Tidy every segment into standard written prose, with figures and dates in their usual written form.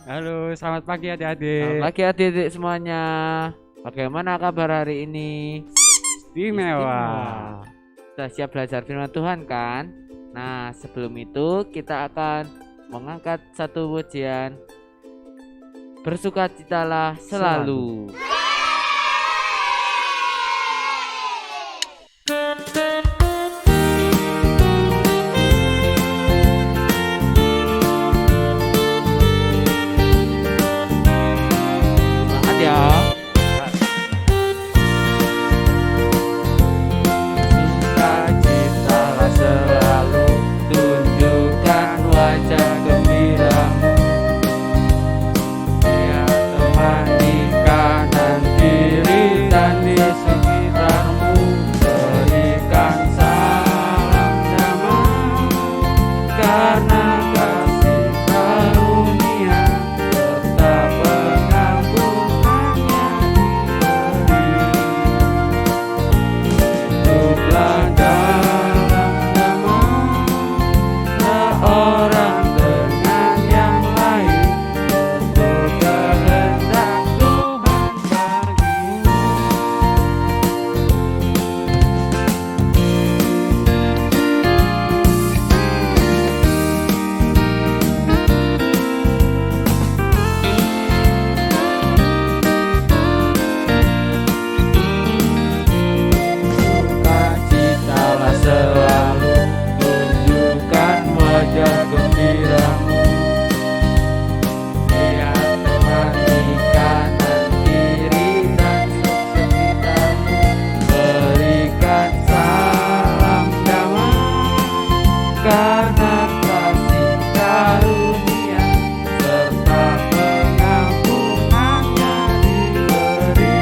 Halo, selamat pagi Selamat adik-adik. pagi adik-adik semuanya. Bagaimana kabar hari ini? Istimewa. Sudah siap belajar firman Tuhan kan? Nah, sebelum itu kita akan mengangkat satu pujian. Bersukacitalah selalu. Selamat ya. Sukacitalah selalu, tunjukkan wajah gembiramu. Dia temani kanan kiri dan di sekitarmu. Berikan salam damai, karena kasih karunia serta pengampunannya diberi. Hiduplah dalam damai, seorang dengan yang lain, untuk kehendak Tuhan bagimu. Sukacitalah selalu, tunjukkan wajah gembiramu. Dia temani kanan kiri dan sekitarmu. Berikan salam damai, karena kasih karunia serta pengampunannya diberi.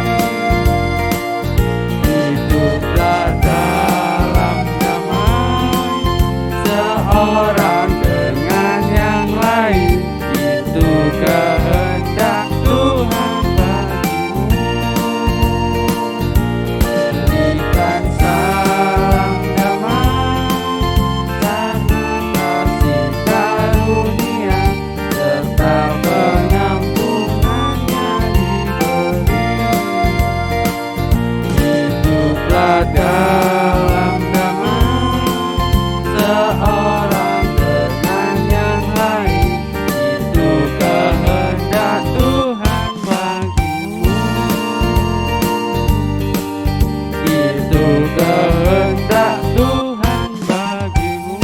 Hiduplah dalam damai, seorang dengan yang lain, itu kehendak Tuhan bagimu. Berikan salam damai, karena kasih karunia serta pengampunannya diberi. Hiduplah dalam damai, seorang dengan yang lain, itu kehendak Tuhan bagimu. Itu kehendak Tuhan bagimu.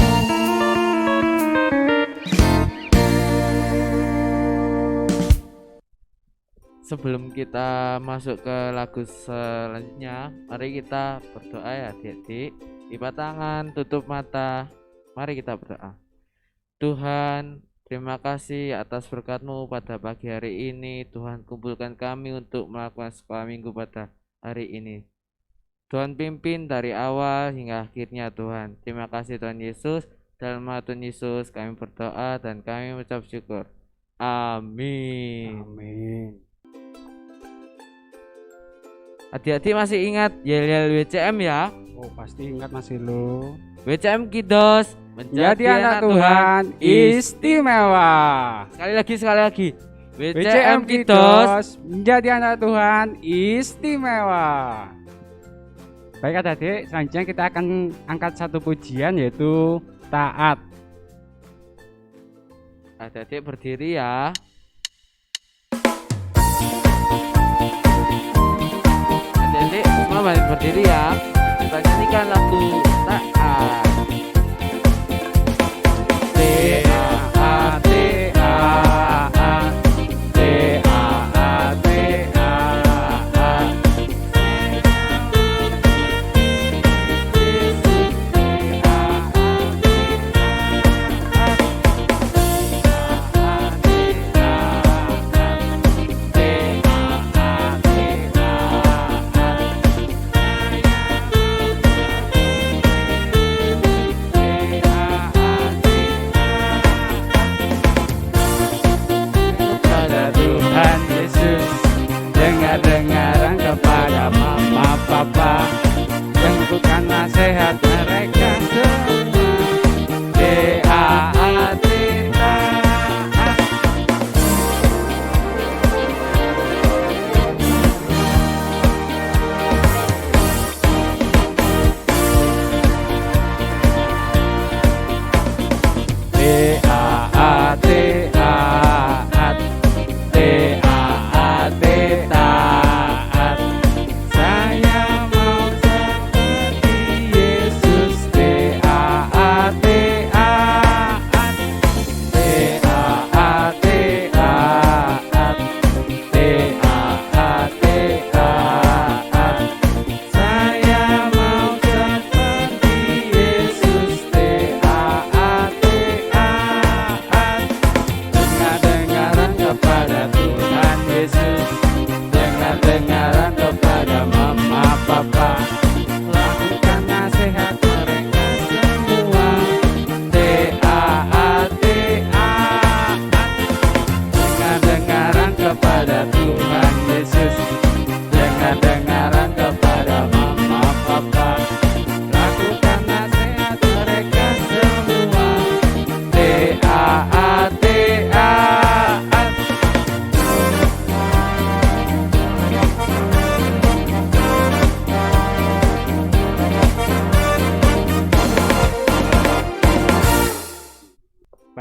Sebelum kita masuk ke lagu selanjutnya, mari kita berdoa ya adik-adik. Lipat tangan, tutup mata. Mari kita berdoa. Tuhan, terima kasih atas berkat-Mu pada pagi hari ini. Tuhan, kumpulkan kami untuk melakukan sekolah minggu pada hari ini. Tuhan, pimpin dari awal hingga akhirnya Tuhan. Terima kasih Tuhan Yesus. Dalam nama Tuhan Yesus kami berdoa dan kami mengucap syukur. Amin. Amin. Adik-adik masih ingat yel-yel WCM ya? Oh, pasti ingat masih lo. WCM Kidos Menjadi anak Tuhan istimewa. Sekali lagi. BCM Kidos menjadi anak Tuhan istimewa. Baik adik-adik, selanjutnya kita akan angkat satu pujian yaitu taat. Adik-adik berdiri ya. Adik-adik semua balik berdiri ya. Kita nyanyikan lagu taat.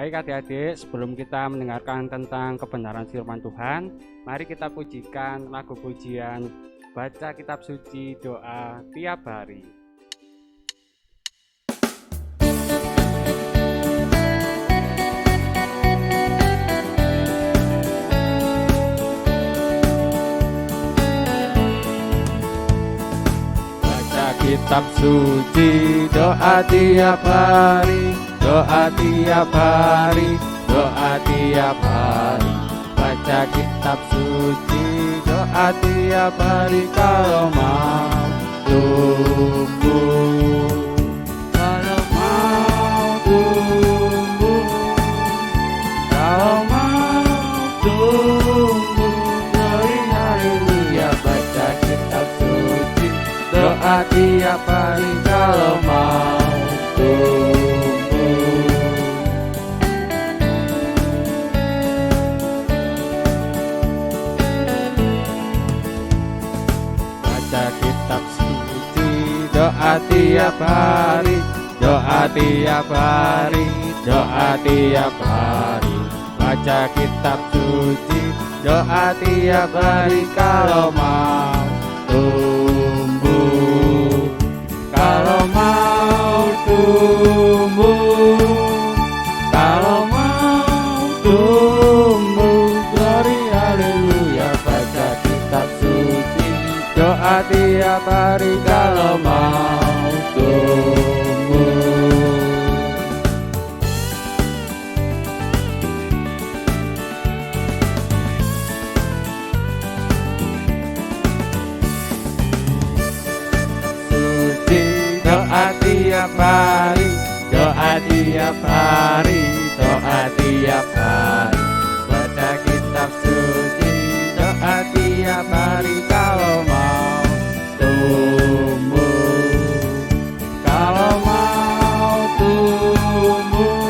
Baik adik-adik, sebelum kita mendengarkan tentang kebenaran firman Tuhan, mari kita pujikan lagu pujian Baca Kitab Suci Doa Tiap Hari. Baca Kitab Suci Doa tiap hari, doa tiap hari, doa tiap hari. Baca Kitab Suci doa tiap hari kalau mau tumbuh, kalau mau tumbuh, kalau mau tumbuh. Glory haleluya. Baca Kitab Suci doa tiap hari kalau mau tumbuh. Kitab Suci doa tiap hari, doa tiap hari, doa tiap hari. Baca Kitab Suci doa tiap hari kalau mau tumbuh, kalau mau tumbuh, kalau mau tumbuh. Glory haleluya. Baca Kitab Suci doa tiap hari kalau mau tumbuh. Suci doa tiap hari, doa tiap hari, doa tiap hari. Baca Kitab Suci doa tiap hari kalau mau tumbuh, kalau mau tumbuh,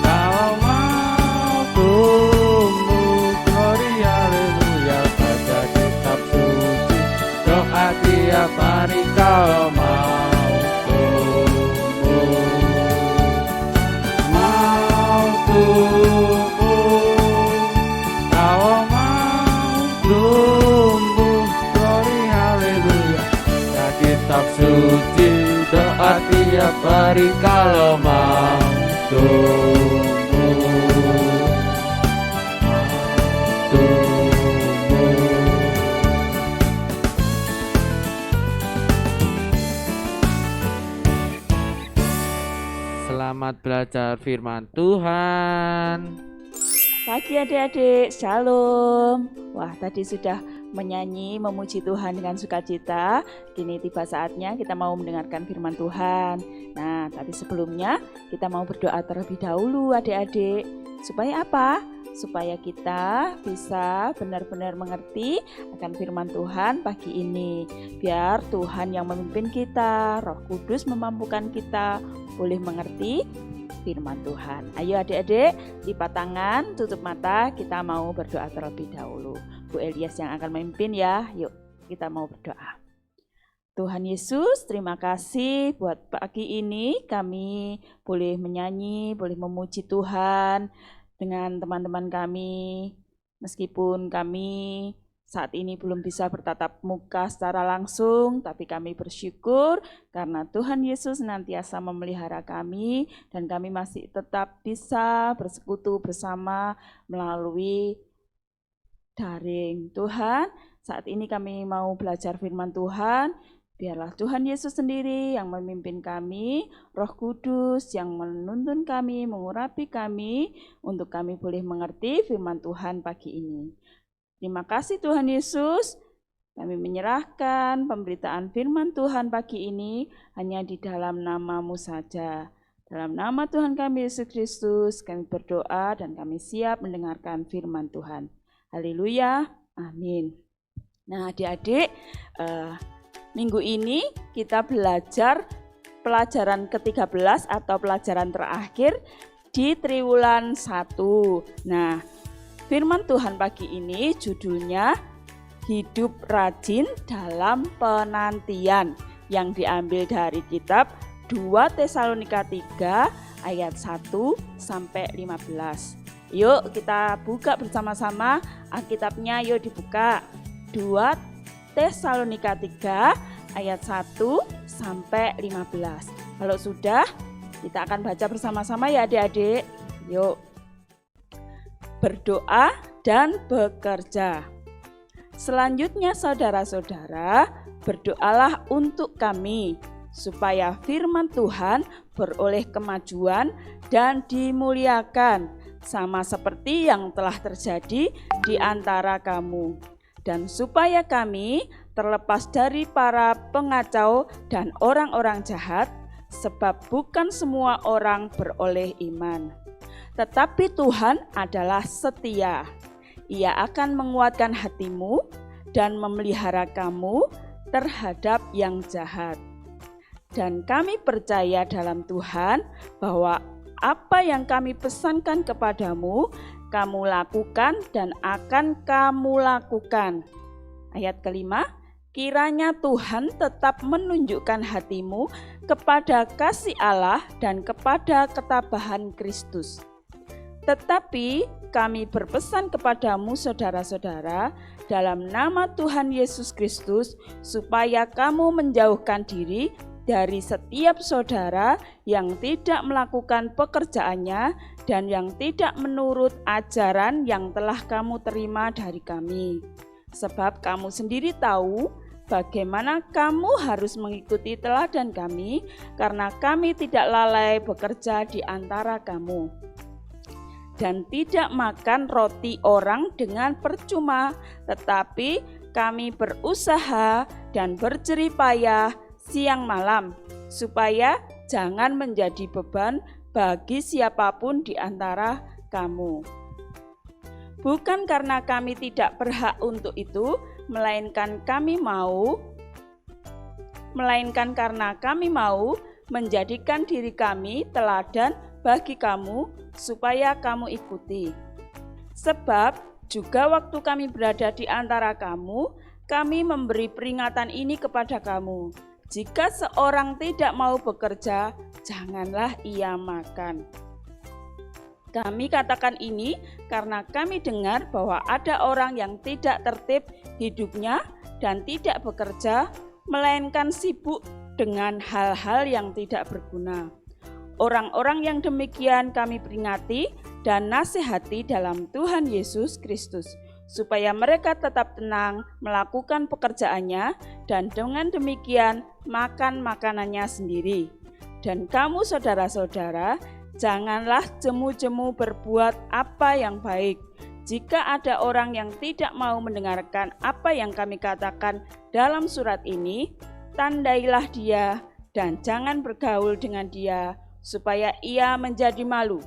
kalau mau tumbuh. Glory haleluya. Baca Kitab Suci doa tiap hari kalau mau tumbuh, mau tumbuh, kalau mau tumbuh. Glory haleluya. Baca Kitab Suci doa tiap hari kalau mau tumbuh, tumbuh. Selamat belajar firman Tuhan. Pagi adik-adik, shalom. Wah, tadi sudah menyanyi, memuji Tuhan dengan sukacita. Kini tiba saatnya kita mau mendengarkan firman Tuhan. Nah, tapi sebelumnya kita mau berdoa terlebih dahulu adik-adik. Supaya apa? Supaya kita bisa benar-benar mengerti akan firman Tuhan pagi ini. Biar Tuhan yang memimpin kita, Roh Kudus memampukan kita boleh mengerti firman Tuhan. Ayo adik-adik, lipat tangan, tutup mata, kita mau berdoa terlebih dahulu. Bu Elias yang akan memimpin ya. Yuk, kita mau berdoa. Tuhan Yesus, terima kasih buat pagi ini kami boleh menyanyi, boleh memuji Tuhan dengan teman-teman kami. Meskipun kami saat ini belum bisa bertatap muka secara langsung, tapi kami bersyukur karena Tuhan Yesus senantiasa memelihara kami dan kami masih tetap bisa bersekutu bersama melalui daring. Tuhan, saat ini kami mau belajar firman Tuhan. Biarlah Tuhan Yesus sendiri yang memimpin kami, Roh Kudus yang menuntun kami, mengurapi kami, untuk kami boleh mengerti firman Tuhan pagi ini. Terima kasih Tuhan Yesus, kami menyerahkan pemberitaan firman Tuhan pagi ini hanya di dalam nama-Mu saja. Dalam nama Tuhan kami Yesus Kristus, kami berdoa dan kami siap mendengarkan firman Tuhan. Haleluya, amin. Nah adik-adik, minggu ini kita belajar pelajaran ke-13 atau pelajaran terakhir di Triwulan 1. Nah, firman Tuhan pagi ini judulnya Hidup Rajin dalam Penantian, yang diambil dari kitab 2 Tesalonika 3 ayat 1 sampai 15. Yuk kita buka bersama-sama Alkitabnya, yuk dibuka. 2 Tesalonika 3 ayat 1 sampai 15. Kalau sudah, kita akan baca bersama-sama ya adik-adik. Yuk. Berdoa dan bekerja. Selanjutnya saudara-saudara, berdoalah untuk kami, supaya firman Tuhan beroleh kemajuan dan dimuliakan, sama seperti yang telah terjadi di antara kamu, dan supaya kami terlepas dari para pengacau dan orang-orang jahat, sebab bukan semua orang beroleh iman. Tetapi Tuhan adalah setia. Ia akan menguatkan hatimu dan memelihara kamu terhadap yang jahat. Dan kami percaya dalam Tuhan bahwa apa yang kami pesankan kepadamu, kamu lakukan dan akan kamu lakukan. Ayat kelima, kiranya Tuhan tetap menunjukkan hatimu kepada kasih Allah dan kepada ketabahan Kristus. Tetapi kami berpesan kepadamu saudara-saudara dalam nama Tuhan Yesus Kristus, supaya kamu menjauhkan diri dari setiap saudara yang tidak melakukan pekerjaannya dan yang tidak menurut ajaran yang telah kamu terima dari kami. Sebab kamu sendiri tahu bagaimana kamu harus mengikuti teladan kami, karena kami tidak lalai bekerja di antara kamu. Dan tidak makan roti orang dengan percuma, tetapi kami berusaha dan berjerih payah siang malam, supaya jangan menjadi beban bagi siapapun di antara kamu. Bukan karena kami tidak berhak untuk itu, melainkan karena kami mau menjadikan diri kami teladan bagi kamu, supaya kamu ikuti. Sebab juga waktu kami berada di antara kamu, kami memberi peringatan ini kepada kamu. Jika seorang tidak mau bekerja, janganlah ia makan. Kami katakan ini karena kami dengar bahwa ada orang yang tidak tertib hidupnya dan tidak bekerja, melainkan sibuk dengan hal-hal yang tidak berguna. Orang-orang yang demikian kami peringati dan nasihati dalam Tuhan Yesus Kristus, supaya mereka tetap tenang melakukan pekerjaannya dan dengan demikian makan makanannya sendiri. Dan kamu saudara-saudara, janganlah jemu-jemu berbuat apa yang baik. Jika ada orang yang tidak mau mendengarkan apa yang kami katakan dalam surat ini, tandailah dia dan jangan bergaul dengan dia, supaya ia menjadi malu.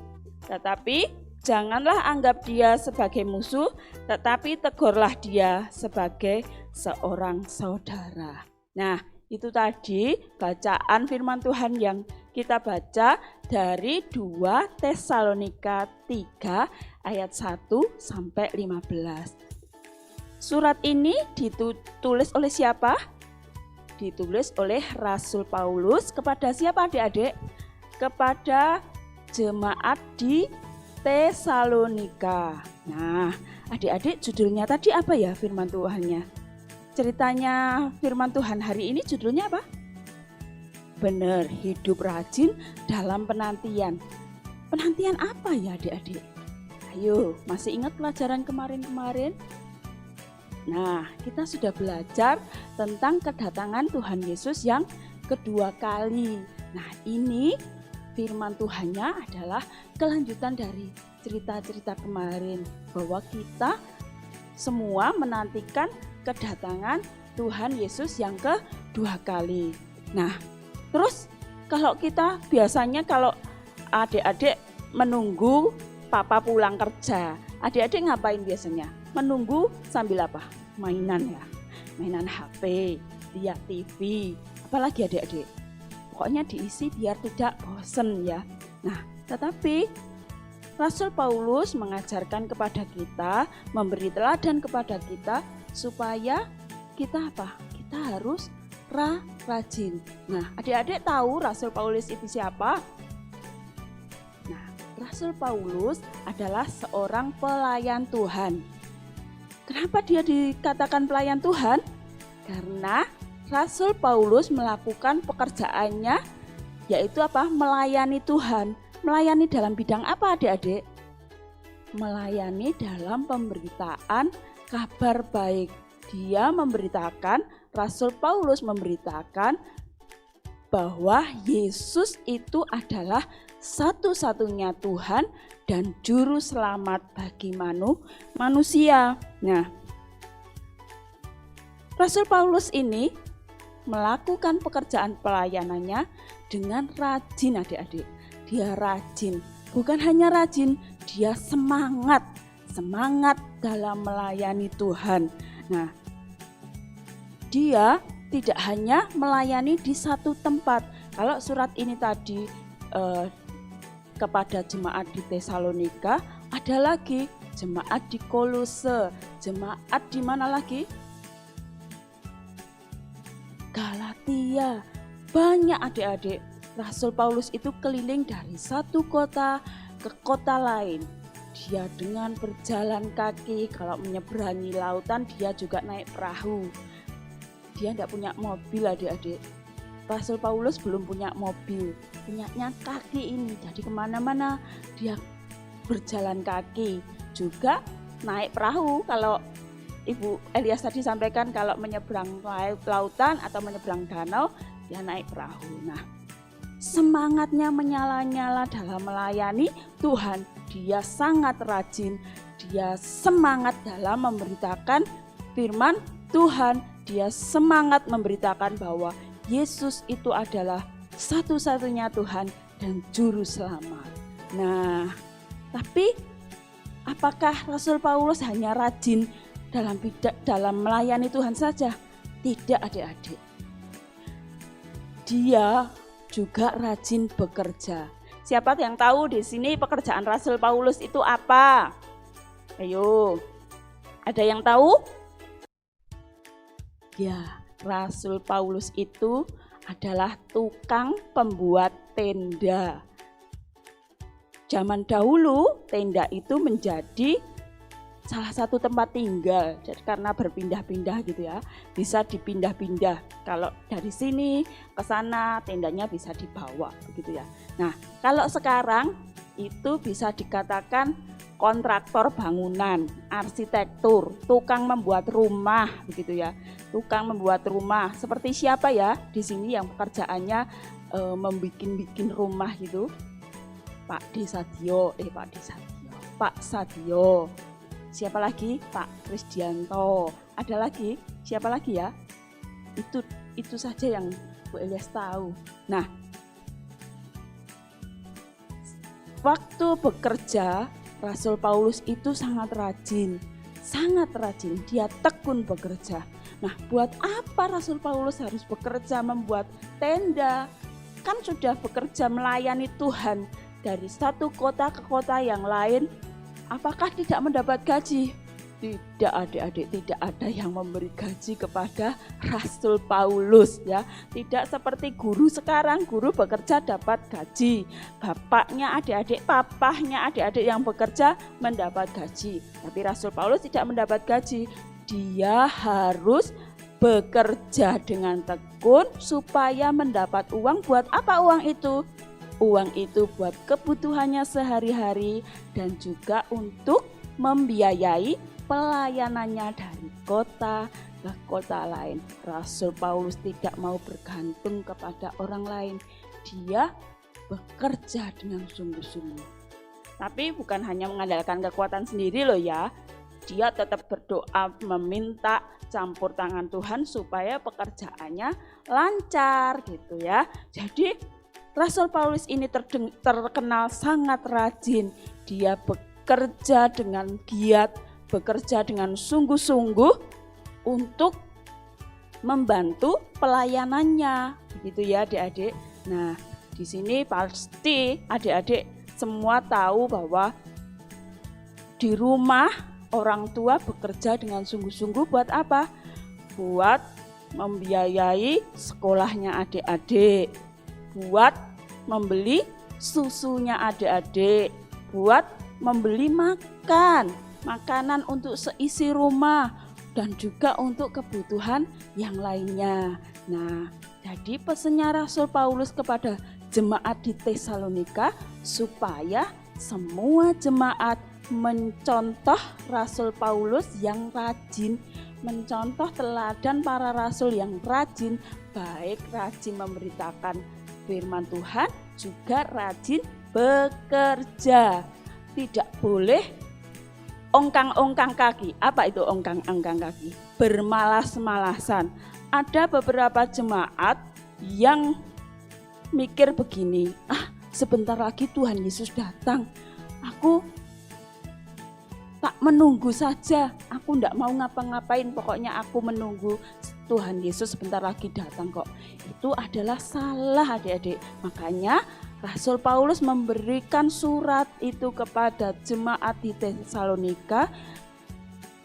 Tetapi janganlah anggap dia sebagai musuh, tetapi tegurlah dia sebagai seorang saudara. Nah, itu tadi bacaan firman Tuhan yang kita baca dari 2 Tesalonika 3 ayat 1 sampai 15. Surat ini ditulis oleh siapa? Ditulis oleh Rasul Paulus kepada siapa adik-adik? Kepada jemaat di Tesalonika. Nah, adik-adik judulnya tadi apa ya firman Tuhannya? Ceritanya firman Tuhan hari ini judulnya apa? Benar, hidup rajin dalam penantian. Penantian apa ya adik-adik? Ayo, masih ingat pelajaran kemarin-kemarin? Nah, kita sudah belajar tentang kedatangan Tuhan Yesus yang kedua kali. Nah, ini firman Tuhannya adalah kelanjutan dari cerita-cerita kemarin, bahwa kita semua menantikan kedatangan Tuhan Yesus yang kedua kali. Nah, terus kalau kita biasanya kalau adik-adik menunggu papa pulang kerja, adik-adik ngapain biasanya? Menunggu sambil apa? Mainan ya, mainan HP, lihat TV, apalagi adik-adik? Pokoknya diisi biar tidak bosen ya. Nah, tetapi Rasul Paulus mengajarkan kepada kita, memberi teladan kepada kita supaya kita apa? Kita harus rajin. Nah, adik-adik tahu Rasul Paulus itu siapa? Rasul Paulus adalah seorang pelayan Tuhan. Kenapa dia dikatakan pelayan Tuhan? Karena Rasul Paulus melakukan pekerjaannya yaitu apa? Melayani Tuhan. Melayani dalam bidang apa adik-adik? Melayani dalam pemberitaan kabar baik. Dia memberitakan, Rasul Paulus memberitakan bahwa Yesus itu adalah satu-satunya Tuhan dan juru selamat bagi manusia. Nah, Rasul Paulus ini melakukan pekerjaan pelayanannya dengan rajin adik-adik. Dia rajin, bukan hanya rajin, dia semangat dalam melayani Tuhan. Nah, dia tidak hanya melayani di satu tempat. Kalau surat ini tadi kepada jemaat di Tesalonika, ada lagi jemaat di Kolose, jemaat di mana lagi? Galatia. Banyak adik-adik. Rasul Paulus itu keliling dari satu kota ke kota lain. Dia dengan berjalan kaki, kalau menyeberangi lautan dia juga naik perahu. Dia tidak punya mobil adik-adik. Rasul Paulus belum punya mobil, punyanya kaki ini. Jadi kemana-mana dia berjalan kaki, juga naik perahu. Kalau Ibu Elias tadi sampaikan kalau menyeberang lautan atau menyeberang danau, dia naik perahu. Nah, semangatnya menyala-nyala dalam melayani Tuhan. Dia sangat rajin, dia semangat dalam memberitakan firman Tuhan. Dia semangat memberitakan bahwa Yesus itu adalah satu-satunya Tuhan dan juru selamat. Nah, tapi apakah Rasul Paulus hanya rajin dalam melayani Tuhan saja? Tidak adik-adik. Dia juga rajin bekerja. Siapa yang tahu di sini pekerjaan Rasul Paulus itu apa? Ayo, ada yang tahu? Ya, Rasul Paulus itu adalah tukang pembuat tenda. Zaman dahulu tenda itu menjadi salah satu tempat tinggal, jadi karena berpindah-pindah gitu ya, bisa dipindah-pindah. Kalau dari sini ke sana tendanya bisa dibawa begitu ya. Nah, kalau sekarang itu bisa dikatakan kontraktor bangunan, arsitektur, tukang membuat rumah begitu ya. Tukang membuat rumah. Seperti siapa ya di sini yang pekerjaannya membikin rumah gitu? Pak Sadio. Siapa lagi? Pak Krisdianto. Ada lagi? Siapa lagi ya? Itu saja yang Bu Elias tahu. Nah, waktu bekerja Rasul Paulus itu sangat rajin. Dia tekun bekerja. Nah, buat apa Rasul Paulus harus bekerja membuat tenda? Kan sudah bekerja melayani Tuhan dari satu kota ke kota yang lain. Apakah tidak mendapat gaji? Tidak adik-adik, tidak ada yang memberi gaji kepada Rasul Paulus ya. Tidak seperti guru sekarang, guru bekerja dapat gaji. Bapaknya adik-adik, papahnya adik-adik yang bekerja mendapat gaji. Tapi Rasul Paulus tidak mendapat gaji. Dia harus bekerja dengan tekun supaya mendapat uang. Buat apa uang itu? Uang itu buat kebutuhannya sehari-hari dan juga untuk membiayai pelayanannya dari kota ke kota lain. Rasul Paulus tidak mau bergantung kepada orang lain. Dia bekerja dengan sungguh-sungguh. Tapi bukan hanya mengandalkan kekuatan sendiri loh ya. Dia tetap berdoa meminta campur tangan Tuhan supaya pekerjaannya lancar gitu ya. Jadi Rasul Paulus ini terkenal sangat rajin. Dia bekerja dengan giat, bekerja dengan sungguh-sungguh untuk membantu pelayanannya, begitu ya adik-adik. Nah, di sini pasti adik-adik semua tahu bahwa di rumah orang tua bekerja dengan sungguh-sungguh buat apa? Buat membiayai sekolahnya adik-adik, buat membeli susunya adik-adik, buat membeli makanan untuk seisi rumah dan juga untuk kebutuhan yang lainnya. Nah, jadi pesannya Rasul Paulus kepada jemaat di Tesalonika supaya semua jemaat mencontoh Rasul Paulus yang rajin, mencontoh teladan para rasul yang rajin, baik rajin memberitakan firman Tuhan, juga rajin bekerja. Tidak boleh ongkang-ongkang kaki. Apa itu ongkang-ongkang kaki? Bermalas-malasan. Ada beberapa jemaat yang mikir begini, sebentar lagi Tuhan Yesus datang, aku tak menunggu saja, aku tidak mau ngapa-ngapain, pokoknya aku menunggu Tuhan Yesus sebentar lagi datang kok. Itu adalah salah adik-adik. Makanya Rasul Paulus memberikan surat itu kepada jemaat di Tesalonika,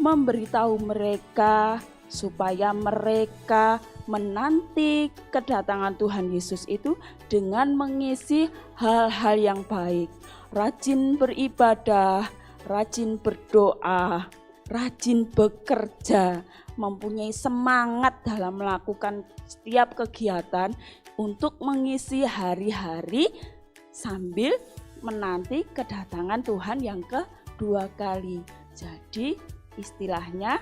memberitahu mereka supaya mereka menanti kedatangan Tuhan Yesus itu dengan mengisi hal-hal yang baik. Rajin beribadah, rajin berdoa, rajin bekerja, mempunyai semangat dalam melakukan setiap kegiatan untuk mengisi hari-hari sambil menanti kedatangan Tuhan yang kedua kali. Jadi istilahnya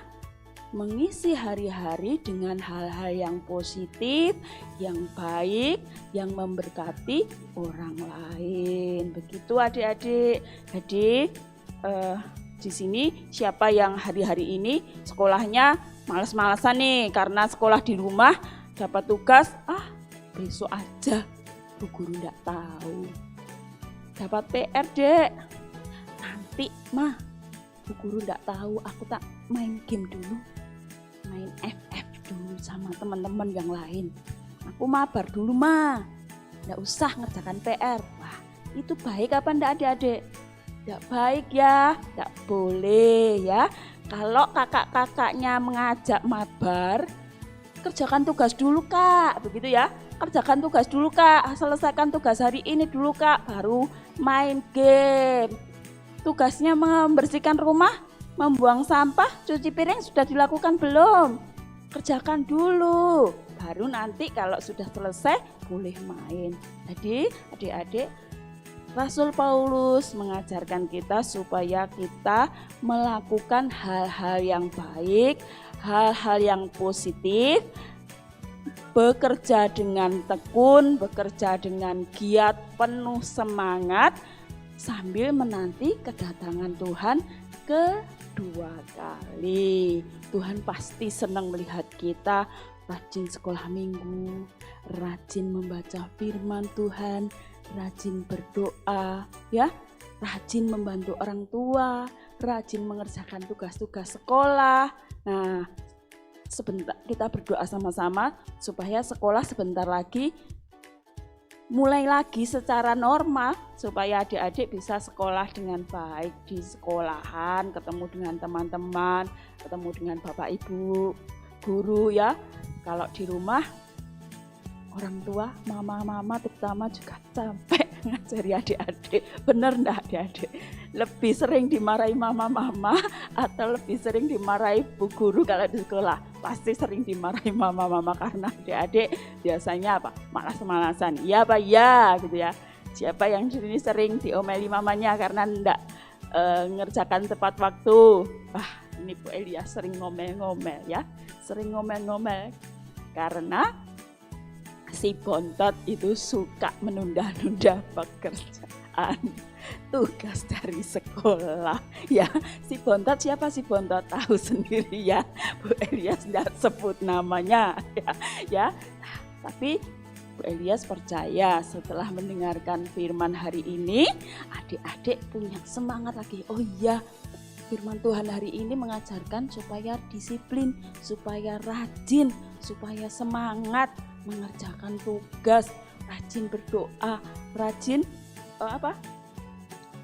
mengisi hari-hari dengan hal-hal yang positif, yang baik, yang memberkati orang lain. Begitu adik-adik. Jadi di sini siapa yang hari-hari ini sekolahnya malas-malasan nih karena sekolah di rumah dapat tugas, besok aja, Bu Guru enggak tahu. Dapat PR, Dek. Nanti, Mah, Bu Guru enggak tahu, aku tak main game dulu. Main FF dulu sama teman-teman yang lain. Aku mabar dulu, Mah. Enggak usah ngerjakan PR. Wah, itu baik apa enggak adik-adik? Enggak baik ya, enggak boleh ya. Kalau kakak-kakaknya mengajak mabar, kerjakan tugas dulu Kak, begitu ya. Kerjakan tugas dulu Kak, selesaikan tugas hari ini dulu Kak, baru main game. Tugasnya membersihkan rumah, membuang sampah, cuci piring sudah dilakukan belum? Kerjakan dulu, baru nanti kalau sudah selesai boleh main. Jadi adik-adik, Rasul Paulus mengajarkan kita supaya kita melakukan hal-hal yang baik, hal-hal yang positif, bekerja dengan tekun, bekerja dengan giat, penuh semangat, sambil menanti kedatangan Tuhan kedua kali. Tuhan pasti senang melihat kita rajin sekolah minggu, rajin membaca firman Tuhan, rajin berdoa, ya, rajin membantu orang tua, rajin mengerjakan tugas-tugas sekolah. Nah, sebentar kita berdoa sama-sama supaya sekolah sebentar lagi mulai lagi secara normal, supaya adik-adik bisa sekolah dengan baik di sekolahan, ketemu dengan teman-teman, ketemu dengan bapak ibu, guru ya. Kalau di rumah orang tua, mama-mama terutama juga capek ngajari adik-adik. Bener enggak adik-adik? Lebih sering dimarahi mama-mama atau lebih sering dimarahi bu guru kalau di sekolah? Pasti sering dimarahi mama-mama karena adik-adik biasanya apa? Malas-malasan. Iya apa? Ya gitu ya. Siapa yang di sini sering diomeli mamanya karena enggak ngerjakan tepat waktu? Wah, ini Bu Elia sering ngomel-ngomel ya. Sering ngomel-ngomel karena si bontot itu suka menunda-nunda pekerjaan tugas dari sekolah ya. Si bontot siapa? Si bontot tahu sendiri ya, Bu Elias tidak sebut namanya ya. Tapi Bu Elias percaya setelah mendengarkan firman hari ini, adik-adik punya semangat lagi. Oh iya, firman Tuhan hari ini mengajarkan supaya disiplin, supaya rajin, supaya semangat mengerjakan tugas, rajin berdoa, rajin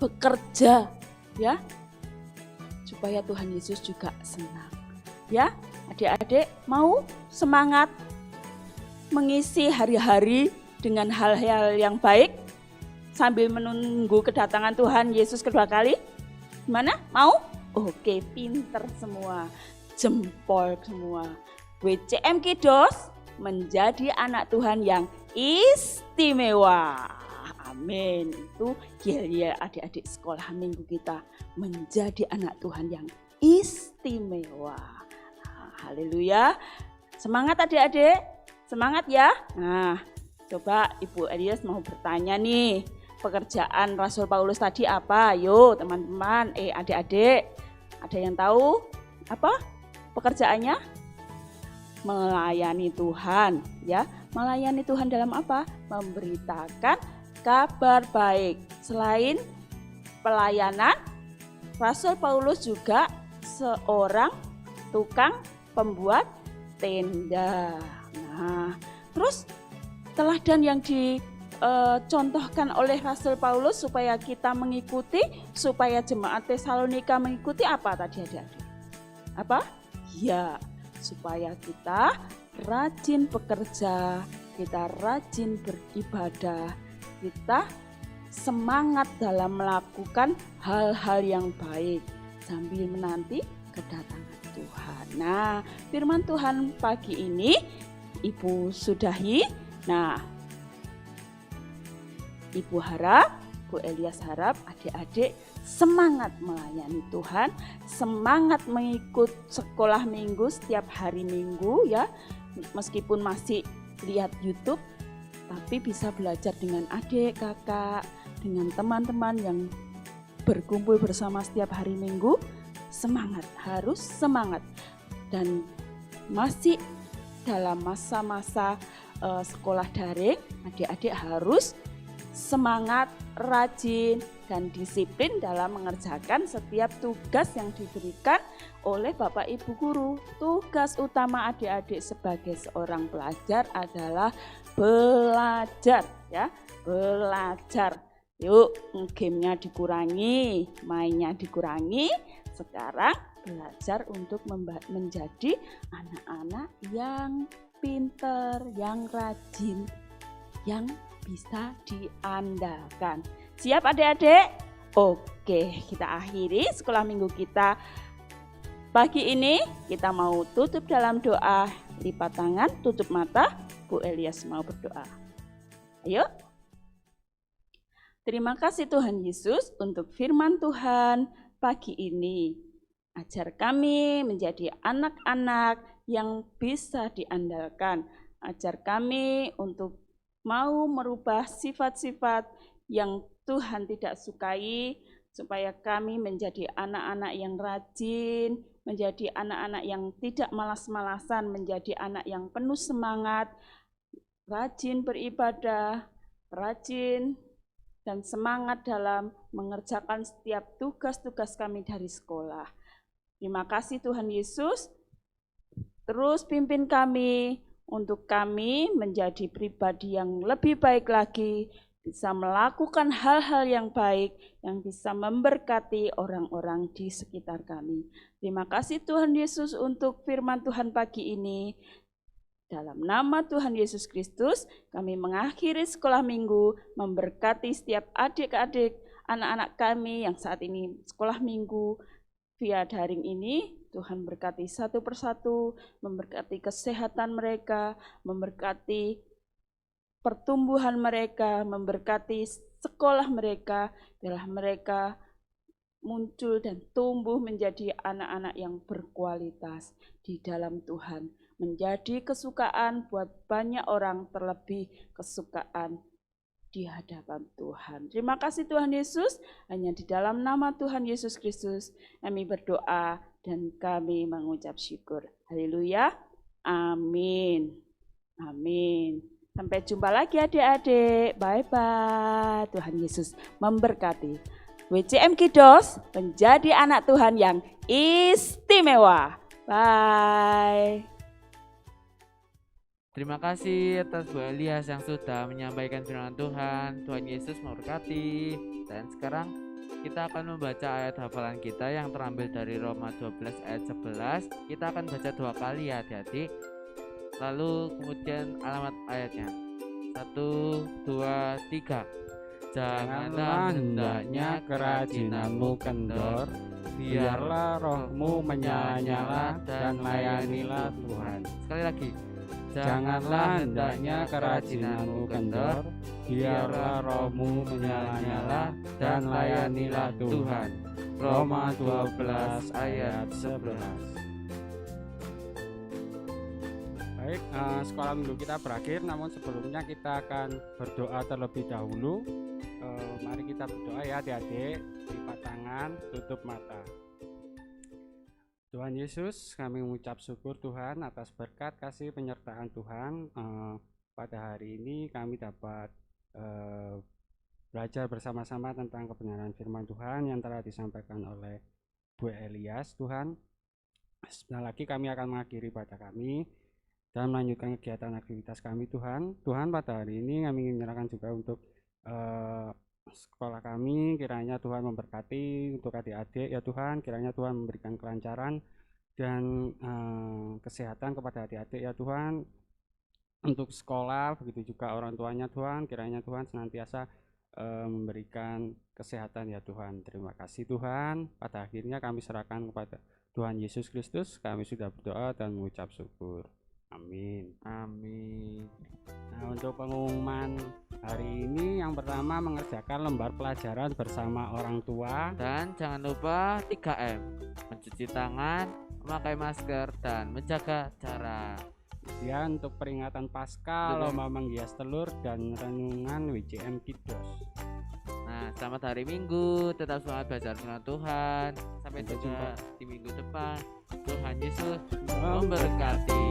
bekerja ya, supaya Tuhan Yesus juga senang ya. Adik-adik mau semangat mengisi hari-hari dengan hal-hal yang baik? sambil menunggu kedatangan Tuhan Yesus kedua kali? Gimana? Mau? Oke, pinter semua. Jempol semua. WCM Kiddos menjadi anak Tuhan yang istimewa. Amin. Itu ya adik-adik sekolah minggu kita menjadi anak Tuhan yang istimewa. Haleluya. Semangat adik-adik. Semangat ya. Nah, coba Ibu Elias mau bertanya nih. Pekerjaan Rasul Paulus tadi apa? Ayo teman-teman, adik-adik. Ada yang tahu apa pekerjaannya? Melayani Tuhan, ya. Melayani Tuhan dalam apa? Memberitakan kabar baik. Selain pelayanan, Rasul Paulus juga seorang tukang pembuat tenda. Nah, terus teladan yang dicontohkan oleh Rasul Paulus supaya kita mengikuti, supaya jemaat Tesalonika mengikuti apa tadi adik-adik? Apa? Ya, supaya kita rajin bekerja, kita rajin beribadah, kita semangat dalam melakukan hal-hal yang baik sambil menanti kedatangan Tuhan. Nah, firman Tuhan pagi ini Ibu sudahi. Nah, Ibu harap, Bu Elias harap adik-adik semangat melayani Tuhan, semangat mengikut sekolah minggu setiap hari minggu ya. Meskipun masih lihat YouTube, tapi bisa belajar dengan adik, kakak, dengan teman-teman yang berkumpul bersama setiap hari minggu. Semangat, harus semangat. Dan masih dalam masa-masa sekolah daring, adik-adik harus semangat, rajin, dan disiplin dalam mengerjakan setiap tugas yang diberikan oleh Bapak Ibu Guru. Tugas utama adik-adik sebagai seorang pelajar adalah belajar, ya, belajar. Yuk, gamenya dikurangi, mainnya dikurangi. Sekarang belajar untuk menjadi anak-anak yang pinter, yang rajin, yang bisa diandalkan. Siap adik-adik? Oke, kita akhiri sekolah minggu kita pagi ini. Kita mau tutup dalam doa, lipat tangan, tutup mata. Bu Elias mau berdoa. Ayo. Terima kasih Tuhan Yesus untuk firman Tuhan pagi ini. Ajar kami menjadi anak-anak yang bisa diandalkan. Ajar kami untuk mau merubah sifat-sifat yang Tuhan tidak sukai, supaya kami menjadi anak-anak yang rajin, menjadi anak-anak yang tidak malas-malasan, menjadi anak yang penuh semangat, rajin beribadah, rajin dan semangat dalam mengerjakan setiap tugas-tugas kami dari sekolah. Terima kasih Tuhan Yesus, terus pimpin kami, untuk kami menjadi pribadi yang lebih baik lagi, bisa melakukan hal-hal yang baik, yang bisa memberkati orang-orang di sekitar kami. Terima kasih Tuhan Yesus untuk firman Tuhan pagi ini. Dalam nama Tuhan Yesus Kristus, kami mengakhiri sekolah minggu, memberkati setiap adik-adik, anak-anak kami yang saat ini sekolah minggu via daring ini. Tuhan berkati satu persatu, memberkati kesehatan mereka, memberkati pertumbuhan mereka, memberkati sekolah mereka, biarlah mereka muncul dan tumbuh menjadi anak-anak yang berkualitas di dalam Tuhan, menjadi kesukaan buat banyak orang, terlebih kesukaan di hadapan Tuhan. Terima kasih Tuhan Yesus, hanya di dalam nama Tuhan Yesus Kristus kami berdoa dan kami mengucap syukur. Haleluya. Amin. Amin. Sampai jumpa lagi adik-adik. Bye-bye. Tuhan Yesus memberkati. WCM Kiddos menjadi anak Tuhan yang istimewa. Bye. Terima kasih atas Bu Elias yang sudah menyampaikan firman Tuhan. Tuhan Yesus memberkati. Dan sekarang kita akan membaca ayat hafalan kita yang terambil dari Roma 12 ayat 11. Kita akan baca 2 kali ya adik-adik. Lalu kemudian alamat ayatnya. 1, 2, 3. Janganlah hendaknya kerajinanmu kendor, biarlah rohmu menyala-nyala dan layanilah Tuhan. Sekali lagi. Janganlah hendaknya kerajinanmu kendor, biarlah rohmu menyala-nyala dan layanilah Tuhan. Roma 12 ayat 11. Baik, sekolah minggu kita berakhir, namun sebelumnya kita akan berdoa terlebih dahulu. Mari kita berdoa ya adik-adik, lipat tangan, tutup mata. Tuhan Yesus, kami mengucap syukur Tuhan atas berkat kasih penyertaan Tuhan. Pada hari ini kami dapat belajar bersama-sama tentang kebenaran firman Tuhan yang telah disampaikan oleh Bu Elias Tuhan. Sebentar lagi kami akan mengakhiri ibadah kami dan melanjutkan kegiatan aktivitas kami Tuhan. Tuhan, pada hari ini kami ingin menyerahkan juga untuk sekolah kami, kiranya Tuhan memberkati untuk adik-adik ya Tuhan, kiranya Tuhan memberikan kelancaran dan kesehatan kepada adik-adik ya Tuhan, untuk sekolah, begitu juga orang tuanya Tuhan, kiranya Tuhan senantiasa memberikan kesehatan ya Tuhan. Terima kasih Tuhan, pada akhirnya kami serahkan kepada Tuhan Yesus Kristus, kami sudah berdoa dan mengucap syukur. Amin. Amin. Nah, untuk pengumuman hari ini yang pertama mengerjakan lembar pelajaran bersama orang tua. Dan jangan lupa 3M, mencuci tangan, memakai masker, dan menjaga jarak. Kemudian untuk peringatan Paskah, lomba menghias telur dan renungan WJM Kiddos. Nah, selamat hari Minggu, tetap semangat belajar firman Tuhan. Sampai jumpa di minggu depan. Tuhan Yesus memberkati.